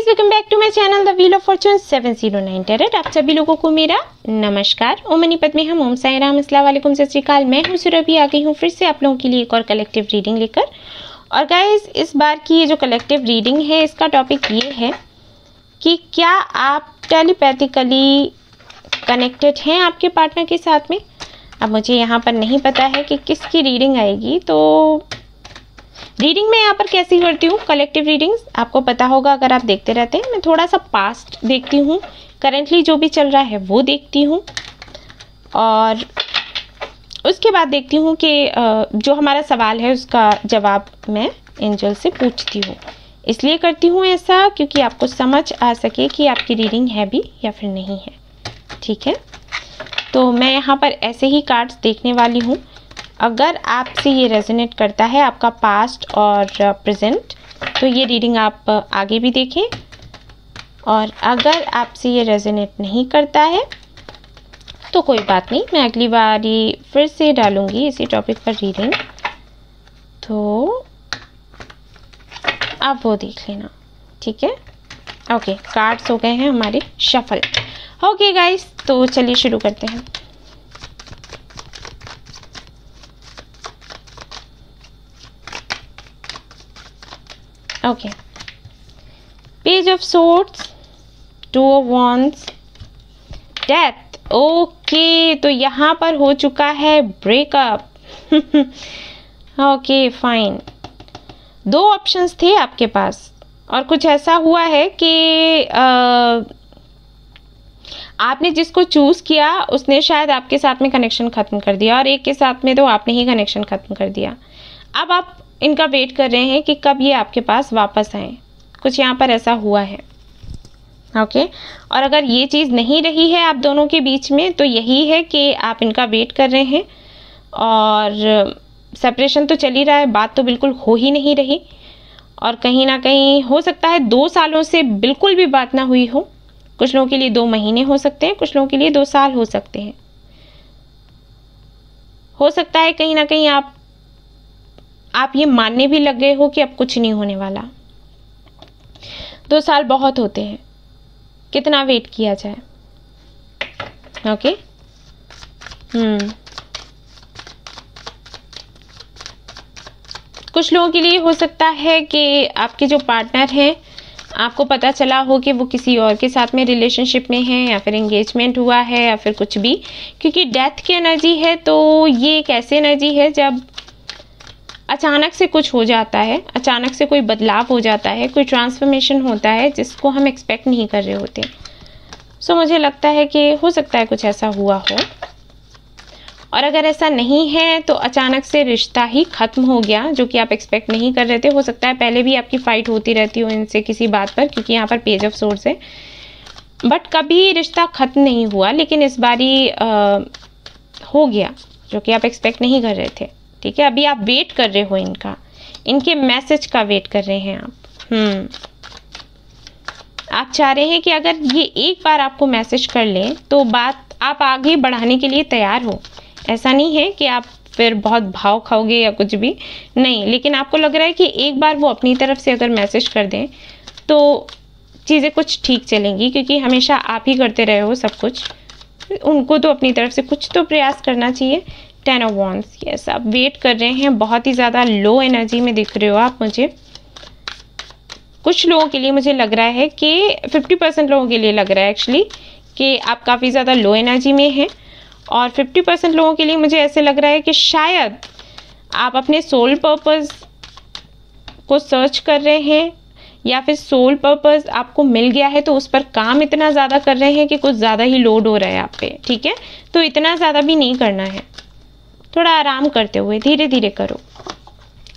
Guys, welcome back to my channel the wheel of fortune 709 tarot. आप सभी लोगों को मेरा नमस्कार। ओम मनी पद्मे हम, ओम साई राम, अस्सलाम वालेकुम, सत श्री अकाल। मैं हूं सुरभि, आ गई हूं फिर से आप लोगों के लिए एक और कलेक्टिव रीडिंग लेकर। और गाइस, इस बार की ये जो कलेक्टिव रीडिंग है, इसका टॉपिक ये है कि क्या आप टेलीपैथिकली कनेक्टेड हैं आपके पार्टनर के साथ में। अब मुझे यहाँ पर नहीं पता है कि किसकी रीडिंग आएगी, तो रीडिंग मैं यहाँ पर कैसी करती हूँ, कलेक्टिव रीडिंग्स आपको पता होगा अगर आप देखते रहते हैं। मैं थोड़ा सा पास्ट देखती हूँ, करेंटली जो भी चल रहा है वो देखती हूँ, और उसके बाद देखती हूँ कि जो हमारा सवाल है उसका जवाब मैं एंजल से पूछती हूँ। इसलिए करती हूँ ऐसा क्योंकि आपको समझ आ सके कि आपकी रीडिंग है भी या फिर नहीं है। ठीक है, तो मैं यहाँ पर ऐसे ही कार्ड्स देखने वाली हूँ। अगर आपसे ये रेजोनेट करता है आपका पास्ट और प्रेजेंट, तो ये रीडिंग आप आगे भी देखें, और अगर आपसे ये रेजोनेट नहीं करता है तो कोई बात नहीं, मैं अगली बारी फिर से डालूंगी इसी टॉपिक पर रीडिंग, तो आप वो देख लेना। ठीक है, ओके, कार्ड्स हो गए हैं हमारे शफल। ओके गाइस, तो चलिए शुरू करते हैं। Okay, page of swords, two of wands, death. Okay, तो यहाँ पर हो चुका है ब्रेकअप। ओके फाइन, दो ऑप्शंस थे आपके पास, और कुछ ऐसा हुआ है कि आपने जिसको चूज किया उसने शायद आपके साथ में कनेक्शन खत्म कर दिया, और एक के साथ में तो आपने ही कनेक्शन खत्म कर दिया। अब आप इनका वेट कर रहे हैं कि कब ये आपके पास वापस आए, कुछ यहाँ पर ऐसा हुआ है। ओके, और अगर ये चीज़ नहीं रही है आप दोनों के बीच में, तो यही है कि आप इनका वेट कर रहे हैं, और सेपरेशन तो चल ही रहा है, बात तो बिल्कुल हो ही नहीं रही, और कहीं ना कहीं हो सकता है 2 सालों से बिल्कुल भी बात ना हुई हो। कुछ लोगों के लिए 2 महीने हो सकते हैं, कुछ लोगों के लिए 2 साल हो सकते हैं। हो सकता है कहीं ना कहीं आप ये मानने भी लग गए हो कि अब कुछ नहीं होने वाला। 2 साल बहुत होते हैं, कितना वेट किया जाए। ओके, कुछ लोगों के लिए हो सकता है कि आपके जो पार्टनर हैं, आपको पता चला हो कि वो किसी और के साथ में रिलेशनशिप में है, या फिर एंगेजमेंट हुआ है, या फिर कुछ भी, क्योंकि डेथ की एनर्जी है। तो ये एक ऐसी एनर्जी है जब अचानक से कुछ हो जाता है, अचानक से कोई बदलाव हो जाता है, कोई ट्रांसफॉर्मेशन होता है जिसको हम एक्सपेक्ट नहीं कर रहे होते। सो मुझे लगता है कि हो सकता है कुछ ऐसा हुआ हो, और अगर ऐसा नहीं है तो अचानक से रिश्ता ही खत्म हो गया जो कि आप एक्सपेक्ट नहीं कर रहे थे। हो सकता है पहले भी आपकी फाइट होती रहती हो इनसे किसी बात पर, क्योंकि यहाँ पर पेज ऑफ सोर्ड्स है, बट कभी रिश्ता खत्म नहीं हुआ, लेकिन इस बारी हो गया जो कि आप एक्सपेक्ट नहीं कर रहे थे। ठीक है, अभी आप वेट कर रहे हो इनके मैसेज का वेट कर रहे हैं आप। आप चाह रहे हैं कि अगर ये एक बार आपको मैसेज कर लें तो बात आप आगे बढ़ाने के लिए तैयार हो। ऐसा नहीं है कि आप फिर बहुत भाव खाओगे या कुछ भी नहीं, लेकिन आपको लग रहा है कि एक बार वो अपनी तरफ से अगर मैसेज कर दें तो चीज़ें कुछ ठीक चलेंगी, क्योंकि हमेशा आप ही करते रहे हो सब कुछ, उनको तो अपनी तरफ से कुछ तो प्रयास करना चाहिए। 10 ऑफ वॉन्ड्स, यस, आप वेट कर रहे हैं, बहुत ही ज़्यादा लो एनर्जी में दिख रहे हो आप मुझे। कुछ लोगों के लिए मुझे लग रहा है कि 50% लोगों के लिए लग रहा है एक्चुअली कि आप काफ़ी ज़्यादा लो एनर्जी में हैं, और 50% लोगों के लिए मुझे ऐसे लग रहा है कि शायद आप अपने सोल पर्पस को सर्च कर रहे हैं, या फिर सोल पर्पस आपको मिल गया है तो उस पर काम इतना ज़्यादा कर रहे हैं कि कुछ ज़्यादा ही लोड हो रहा है आप पे। ठीक है, तो इतना ज़्यादा भी नहीं करना है, थोड़ा आराम करते हुए धीरे धीरे करो।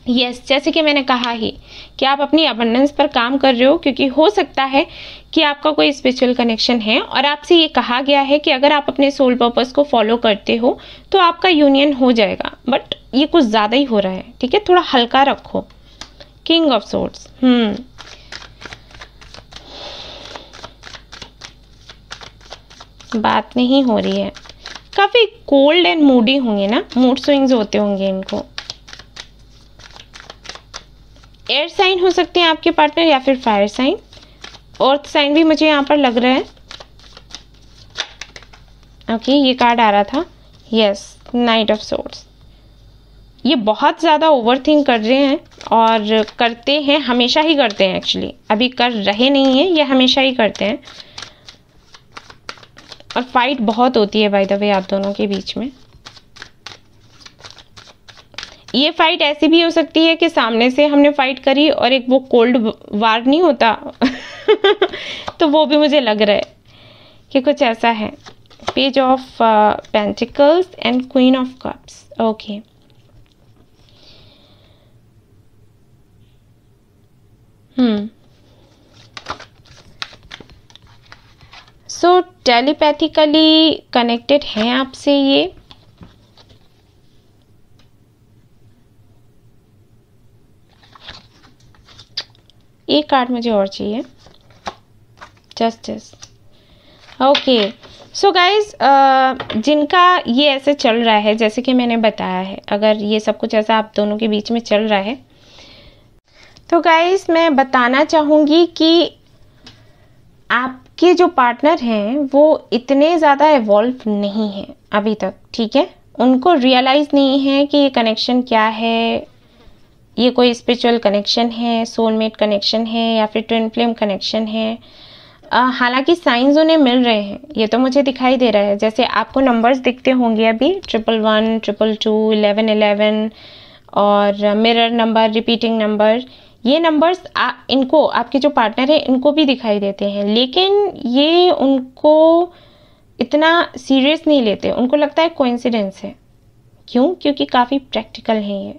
यस, जैसे कि मैंने कहा ही कि आप अपनी अबंडेंस पर काम कर रहे हो, क्योंकि हो सकता है कि आपका कोई स्पिरिचुअल कनेक्शन है, और आपसे ये कहा गया है कि अगर आप अपने सोल पर्पस को फॉलो करते हो तो आपका यूनियन हो जाएगा, बट ये कुछ ज़्यादा ही हो रहा है। ठीक है, थोड़ा हल्का रखो। किंग ऑफ सोर्ड्स, बात नहीं हो रही है, काफ़ी कोल्ड एंड मूडी होंगे ना, मूड स्विंग्स होते होंगे इनको। एयर साइन हो सकते हैं आपके पार्टनर, या फिर फायर साइन। अर्थ साइन भी मुझे यहाँ पर लग रहा है। ओके, ये कार्ड आ रहा था, यस, नाइट ऑफ सोर्ड्स। ये बहुत ज़्यादा ओवरथिंक कर रहे हैं और करते हैं, हमेशा ही करते हैं एक्चुअली, अभी कर रहे नहीं हैं, ये हमेशा ही करते हैं। और फाइट बहुत होती है बाय द वे आप दोनों के बीच में। ये फाइट ऐसी भी हो सकती है कि सामने से हमने फाइट करी और एक वो कोल्ड वार नहीं होता तो वो भी मुझे लग रहा है कि कुछ ऐसा है। Page of pentacles and queen of cups. Okay, so telepathically connected हैं आपसे ये। एक कार्ड मुझे और चाहिए, जस्टिस। ओके, सो गाइज, जिनका ये ऐसे चल रहा है जैसे कि मैंने बताया है, अगर ये सब कुछ ऐसा आप दोनों के बीच में चल रहा है तो गाइज मैं बताना चाहूँगी कि आपके जो पार्टनर हैं वो इतने ज़्यादा इवॉल्व नहीं हैं अभी तक, ठीक है। उनको रियलाइज़ नहीं है कि ये कनेक्शन क्या है, ये कोई स्पिरिचुअल कनेक्शन है, सोलमेट कनेक्शन है या फिर ट्विन फ्लेम कनेक्शन है। हालांकि साइंस उन्हें मिल रहे हैं, ये तो मुझे दिखाई दे रहा है। जैसे आपको नंबर्स दिखते होंगे अभी 111, 222, 1111 और मिरर नंबर, रिपीटिंग नंबर, ये नंबर्स इनको, आपके जो पार्टनर है इनको भी दिखाई देते हैं, लेकिन ये उनको इतना सीरियस नहीं लेते। उनको लगता है कोइंसिडेंस है। क्यों? क्योंकि काफ़ी प्रैक्टिकल हैं ये,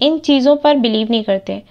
इन चीज़ों पर बिलीव नहीं करते।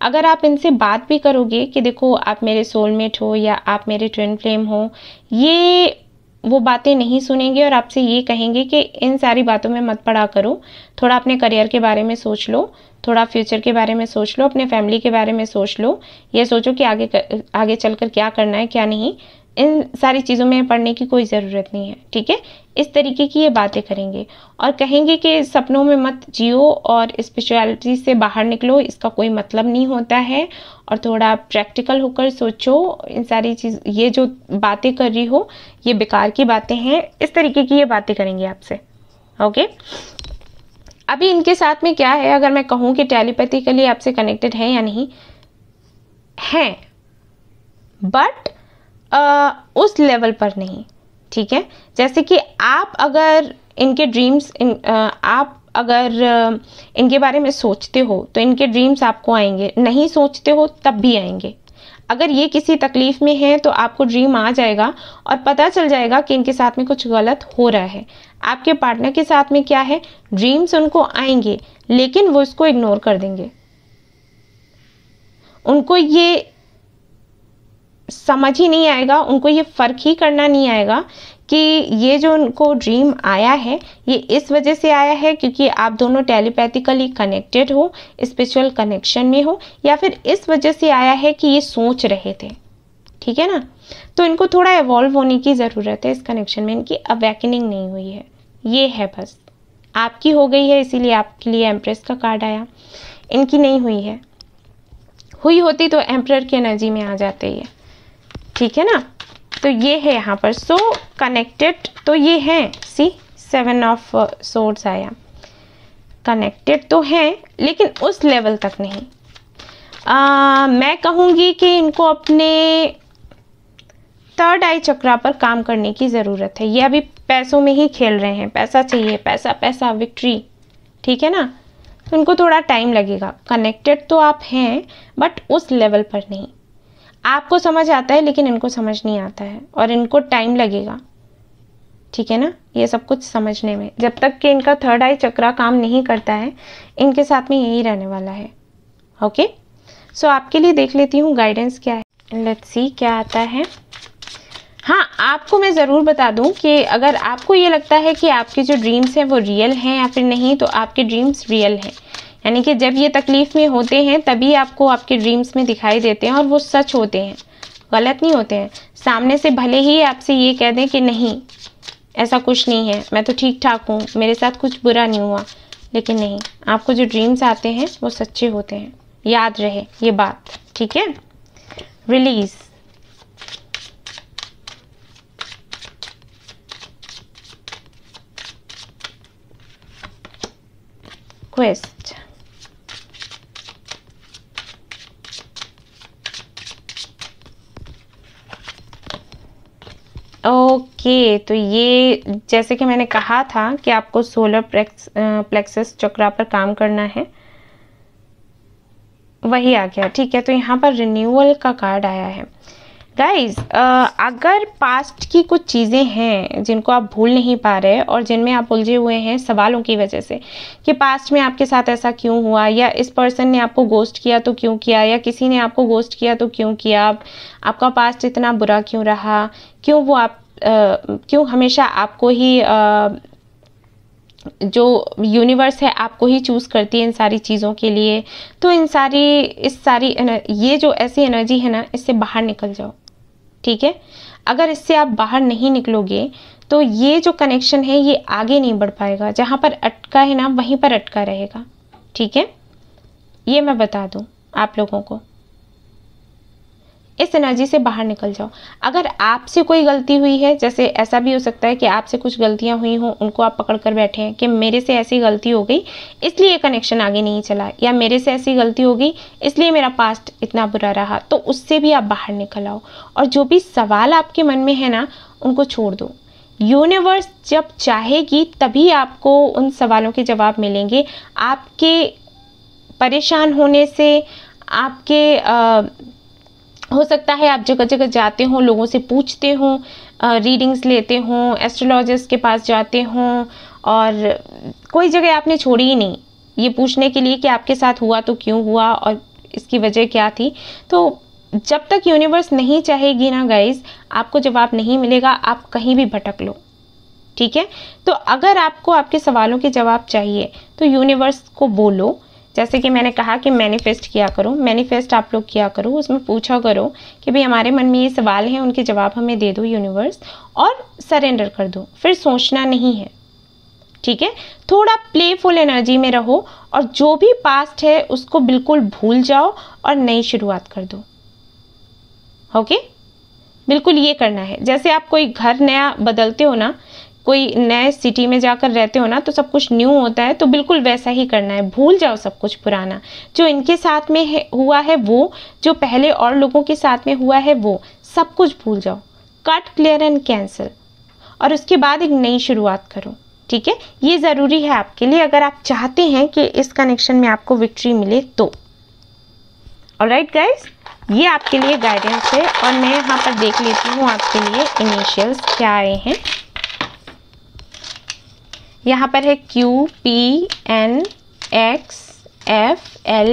अगर आप इनसे बात भी करोगे कि देखो आप मेरे सोलमेट हो या आप मेरे ट्विन फ्लेम हो, ये वो बातें नहीं सुनेंगे और आपसे ये कहेंगे कि इन सारी बातों में मत पड़ा करो, थोड़ा अपने करियर के बारे में सोच लो, थोड़ा फ्यूचर के बारे में सोच लो, अपने फैमिली के बारे में सोच लो, ये सोचो कि आगे चलकर क्या करना है क्या नहीं। इन सारी चीज़ों में पढ़ने की कोई ज़रूरत नहीं है, ठीक है। इस तरीके की ये बातें करेंगे और कहेंगे कि सपनों में मत जियो और स्पिरिचुअलिटी से बाहर निकलो, इसका कोई मतलब नहीं होता है, और थोड़ा प्रैक्टिकल होकर सोचो। इन सारी चीज़, ये जो बातें कर रही हो ये बेकार की बातें हैं, इस तरीके की ये बातें करेंगे आपसे। ओके, अभी इनके साथ में क्या है, अगर मैं कहूँ कि टेलीपैथिकली आपसे कनेक्टेड है या नहीं है, बट उस लेवल पर नहीं, ठीक है। जैसे कि आप अगर इनके ड्रीम्स आप अगर इनके बारे में सोचते हो तो इनके ड्रीम्स आपको आएंगे, नहीं सोचते हो तब भी आएंगे। अगर ये किसी तकलीफ में है तो आपको ड्रीम आ जाएगा और पता चल जाएगा कि इनके साथ में कुछ गलत हो रहा है। आपके पार्टनर के साथ में क्या है, ड्रीम्स उनको आएंगे लेकिन वो इसको इग्नोर कर देंगे। उनको ये समझ ही नहीं आएगा, उनको ये फ़र्क ही करना नहीं आएगा कि ये जो उनको ड्रीम आया है ये इस वजह से आया है क्योंकि आप दोनों टेलीपैथिकली कनेक्टेड हो, स्पिरिचुअल कनेक्शन में हो, या फिर इस वजह से आया है कि ये सोच रहे थे, ठीक है ना। तो इनको थोड़ा इवॉल्व होने की ज़रूरत है इस कनेक्शन में, इनकी अवेकनिंग नहीं हुई है, ये है बस। आपकी हो गई है इसीलिए आपके लिए एम्प्रेस का कार्ड आया, इनकी नहीं हुई है। हुई होती तो एम्परर की एनर्जी में आ जाते ये, ठीक है ना। तो ये है यहाँ पर, सो कनेक्टेड तो ये हैं, सी 7 ऑफ सोर्ड्स आया, कनेक्टेड तो हैं लेकिन उस लेवल तक नहीं। मैं कहूँगी कि इनको अपने थर्ड आई चक्रा पर काम करने की ज़रूरत है। ये अभी पैसों में ही खेल रहे हैं, पैसा चाहिए, पैसा पैसा, विक्ट्री, ठीक है ना। तो इनको थोड़ा टाइम लगेगा। कनेक्टेड तो आप हैं बट उस लेवल पर नहीं। आपको समझ आता है लेकिन इनको समझ नहीं आता है और इनको टाइम लगेगा, ठीक है ना, ये सब कुछ समझने में। जब तक कि इनका थर्ड आई चक्रा काम नहीं करता है इनके साथ में यही रहने वाला है। ओके, सो आपके लिए देख लेती हूँ गाइडेंस क्या है। लेट्स सी क्या आता है। हाँ, आपको मैं ज़रूर बता दूं कि अगर आपको ये लगता है कि आपके जो ड्रीम्स हैं वो रियल हैं या फिर नहीं, तो आपके ड्रीम्स रियल हैं। यानी कि जब ये तकलीफ़ में होते हैं तभी आपको आपके ड्रीम्स में दिखाई देते हैं और वो सच होते हैं, गलत नहीं होते हैं। सामने से भले ही आपसे ये कह दें कि नहीं ऐसा कुछ नहीं है, मैं तो ठीक ठाक हूँ, मेरे साथ कुछ बुरा नहीं हुआ, लेकिन नहीं, आपको जो ड्रीम्स आते हैं वो सच्चे होते हैं। याद रहे ये बात, ठीक है। Release, request. ओके, तो ये जैसे कि मैंने कहा था कि आपको सोलर प्लेक्सस चक्रा पर काम करना है, वही आ गया। ठीक है, तो यहाँ पर रिन्यूअल का कार्ड आया है। गाइज, अगर पास्ट की कुछ चीज़ें हैं जिनको आप भूल नहीं पा रहे और जिनमें आप उलझे हुए हैं सवालों की वजह से कि पास्ट में आपके साथ ऐसा क्यों हुआ, या इस पर्सन ने आपको गोस्ट किया तो क्यों किया, या किसी ने आपको गोस्ट किया तो क्यों किया, आपका पास्ट इतना बुरा क्यों रहा, क्यों वो क्यों हमेशा आपको ही जो यूनिवर्स है आपको ही चूज़ करती है इन सारी चीज़ों के लिए। तो ये जो ऐसी एनर्जी है ना, इससे बाहर निकल जाओ। ठीक है, अगर इससे आप बाहर नहीं निकलोगे तो ये जो कनेक्शन है ये आगे नहीं बढ़ पाएगा। जहाँ पर अटका है ना, वहीं पर अटका रहेगा। ठीक है, ये मैं बता दूँ आप लोगों को। इस एनर्जी से बाहर निकल जाओ। अगर आपसे कोई गलती हुई है, जैसे ऐसा भी हो सकता है कि आपसे कुछ गलतियां हुई हों, उनको आप पकड़ कर बैठे हैं कि मेरे से ऐसी गलती हो गई इसलिए कनेक्शन आगे नहीं चला, या मेरे से ऐसी गलती हो गई इसलिए मेरा पास्ट इतना बुरा रहा, तो उससे भी आप बाहर निकल आओ। और जो भी सवाल आपके मन में है ना, उनको छोड़ दो। यूनिवर्स जब चाहेगी तभी आपको उन सवालों के जवाब मिलेंगे। आपके परेशान होने से, आपके हो सकता है आप जगह जगह जाते हो, लोगों से पूछते हो, रीडिंग्स लेते हो, एस्ट्रोलॉजिस्ट के पास जाते हो, और कोई जगह आपने छोड़ी ही नहीं ये पूछने के लिए कि आपके साथ हुआ तो क्यों हुआ और इसकी वजह क्या थी। तो जब तक यूनिवर्स नहीं चाहेगी ना गाइज, आपको जवाब नहीं मिलेगा, आप कहीं भी भटक लो। ठीक है, तो अगर आपको आपके सवालों के जवाब चाहिए तो यूनिवर्स को बोलो। जैसे कि मैंने कहा कि मैनिफेस्ट किया करो, मैनिफेस्ट आप लोग किया करो, उसमें पूछा करो कि भाई हमारे मन में ये सवाल हैं, उनके जवाब हमें दे दो यूनिवर्स, और सरेंडर कर दो। फिर सोचना नहीं है। ठीक है, थोड़ा प्लेफुल एनर्जी में रहो और जो भी पास्ट है उसको बिल्कुल भूल जाओ और नई शुरुआत कर दो। ओके, बिल्कुल ये करना है। जैसे आप कोई घर नया बदलते हो ना, कोई नए सिटी में जाकर रहते हो ना, तो सब कुछ न्यू होता है, तो बिल्कुल वैसा ही करना है। भूल जाओ सब कुछ पुराना, जो इनके साथ में हुआ है वो, जो पहले और लोगों के साथ में हुआ है वो, सब कुछ भूल जाओ। कट, क्लियर एंड कैंसिल, और उसके बाद एक नई शुरुआत करो। ठीक है, ये ज़रूरी है आपके लिए, अगर आप चाहते हैं कि इस कनेक्शन में आपको विक्ट्री मिले तो। ऑलराइट गाइस, ये आपके लिए गाइडेंस है, और मैं यहाँ पर देख लेती हूँ आपके लिए इनिशियल्स क्या आए हैं। यहाँ पर है QPN XFL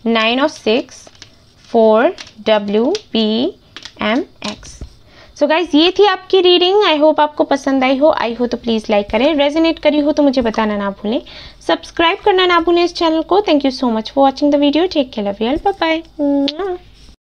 9 और 6 4 WPMX। सो गाइज, ये थी आपकी रीडिंग। आई होप आपको पसंद आई हो तो प्लीज़ लाइक करें, रेजोनेट करी हो तो मुझे बताना ना भूलें, सब्सक्राइब करना ना भूलें इस चैनल को। Thank you so much for watching the video. Take care, love you all, bye bye.